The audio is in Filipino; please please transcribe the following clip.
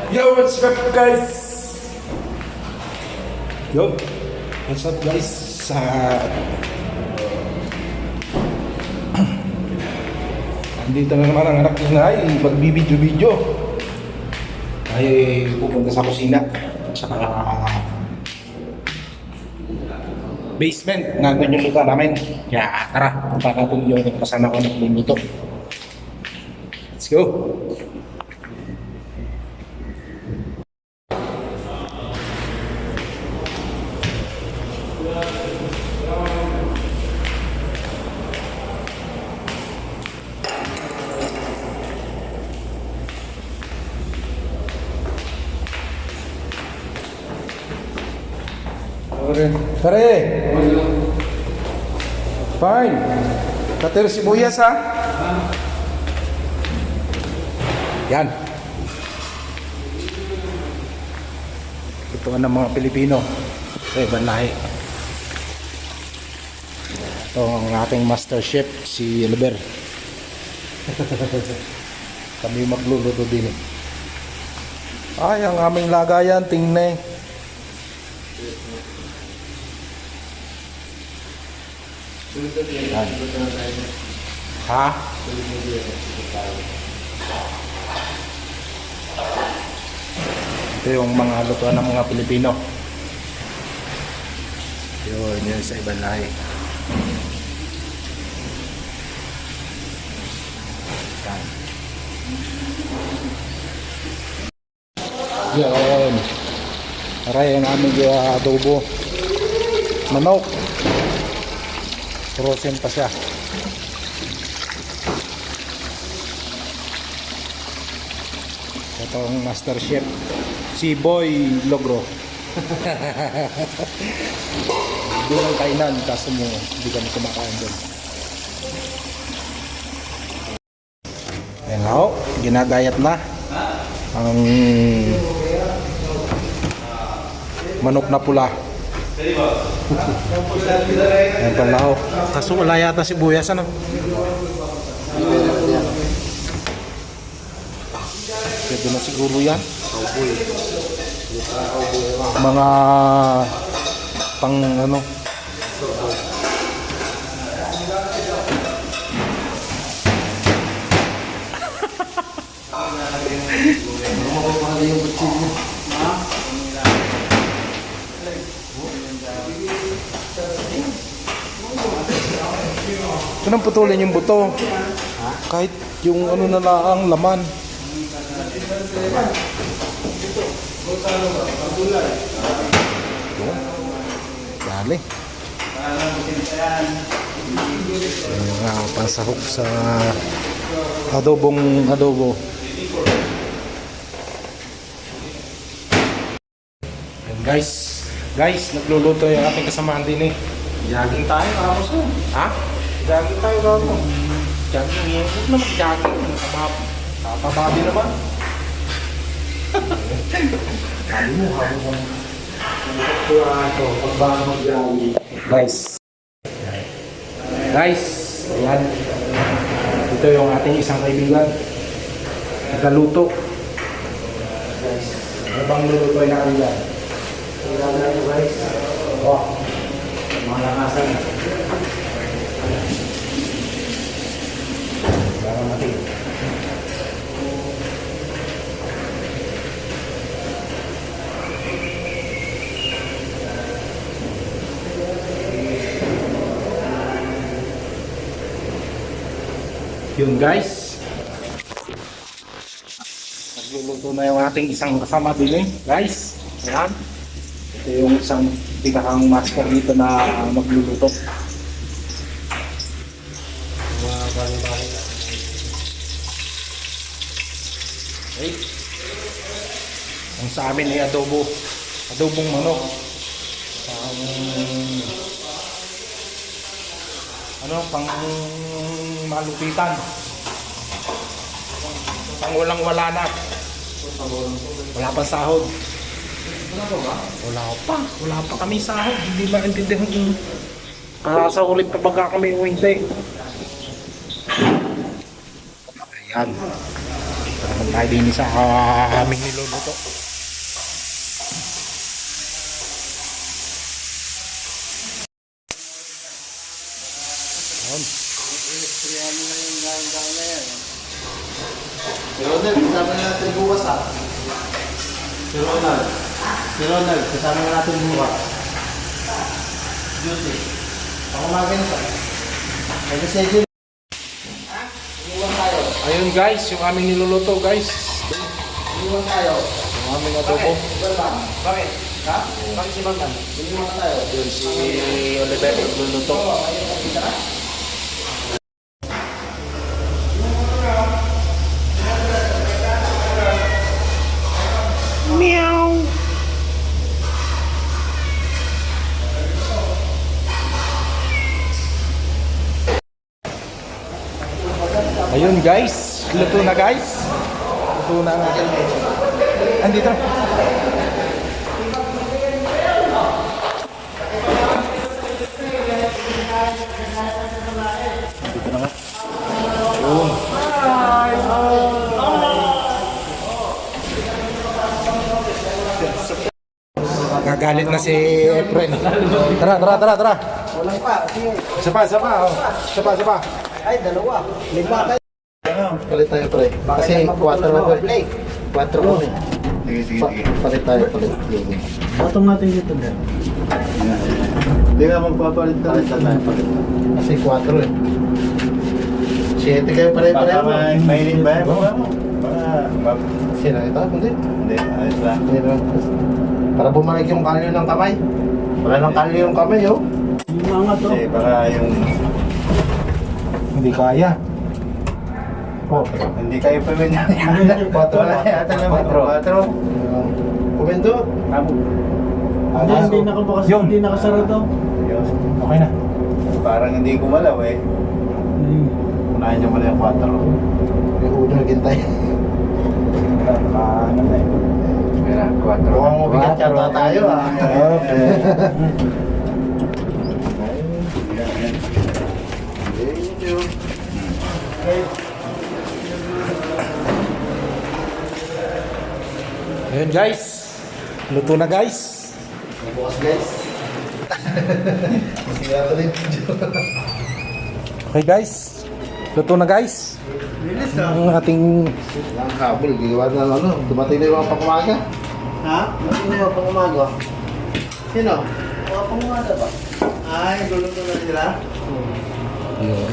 Yo, what's up guys? Yo, what's up guys? Andito na naman ang anak ni Nay, magbibidyo-video. Ay pupunta sa kusina, sa basement, nandun yung lugar namin. Kaya tara, punta natin yung kasama ko nagluluto. Let's go! Pare! Fine! Katero sibuyas ha? Yan! Ito ang mga Pilipino sa ibang lahi. Ito ang ating master chef, si Oliver. Kami magluluto din. Ay, ang aming lagayan, tingnan. Yan. Ha? Ito yung mga lutuan ng mga Pilipino. Yun sa ibang lahi. Yan. Aray ang aming adobo. Manok. Frozen pa siya. Ito ang master chef, si Boy Logro. Hindi lang kainan, kaso mo hindi kami kumakain doon. Ayan ako, ginagayat na ang manok na pula. Ayan pala ako. Kaso wala yata sibuyas, ano? Pwede na siguro yan. Mga pang ano. Ito nang putulin yung buto. Kahit yung ano na lang laman. Dali. Pansahog sa adobo. And guys, nagluluto yung ating kasamaan din eh. Jogging tayo, kapos mo. Ha? Jogging tayo, kapos mo. Jogging, huwag na mag-jogging. Tatababi naman. Sabi mo, habang pagbahan mag-jogging. Guys, ayan. Ito yung ating isang kaibigan. Nagkaluto. Guys, ano bang lulutoy natin dyan? Kailangan natin guys. Oh, mga lakasan. Para natin. Yun guys, nagluluto na yung ating isang kasama din guys. Ayan, ito yung isang pinakang master dito na magluluto. Okay. Ang sa amin ay adobong manok. Pang malupitan. Pang walang-wala na. Wala pang sahod. Wala pa kami sahod. Hindi maintindihan yung sa ulit pa baka kami o hindi. Ayan. tayo din sa aming niluluto. Ayan. Si Ronald, kasama na natin bukas ha. Si Ronald, kasama na natin bukas. Duty. Ako maganito. May schedule. Iwan tayo. Ayun guys, yung aming niluluto guys. Iwan tayo. Yung aming adobo. Bakit? Ha? Bakit si Mangan? Iwan tayo. Yun si Oliver nagluluto. Meow. Ayun guys, luto na guys. Luto na ang ating andito. Dito na nga. Yun. Gagalit na si Efren. Tara. Walang pa. Sige. Isa pa. Oh. Isa pa. Ay, dalawa. Lima tayo. Palit tayo pre. Kasi 4 na to. 4 mo eh. Sige. Palit tayo. Patong natin dito din. Hindi nga magpapalit tayo. Palit. Kasi 4 eh. 7 kayo pare-pareho. Mainit ba yan? Baba mo. Sino ito? Hindi. Hindi, ayos lang. Hindi naman. Para bumalik yung kalyo ng kamay. Wala nang kalyo yung kamay oh. Yung mga to. Kasi baka yung... Hindi kaya. Oh. Hindi kayo pa rin yan. 4 Wala yata naman. 4. Kumento. Hindi nakabukas. Yun. Hindi nakasara to. Okay na. Parang hindi gumalaw eh. Unahin niyo muna yung 4. Yung ulo naghintay. Ano na eh. Mira, 4. Mukhang mabigat yata tayo ah. Okay. Ayun guys. Luto na guys. Bukas guys. Sigurado rin. Okay guys. Luto na guys. Ang ating Ang habol, gigawa na ano. Dumating na yung mga pangmaga. Ha? Dumating na yung mga pangmaga. Sino? Mga pangumaga ba? Ay, gulo na sila. yun.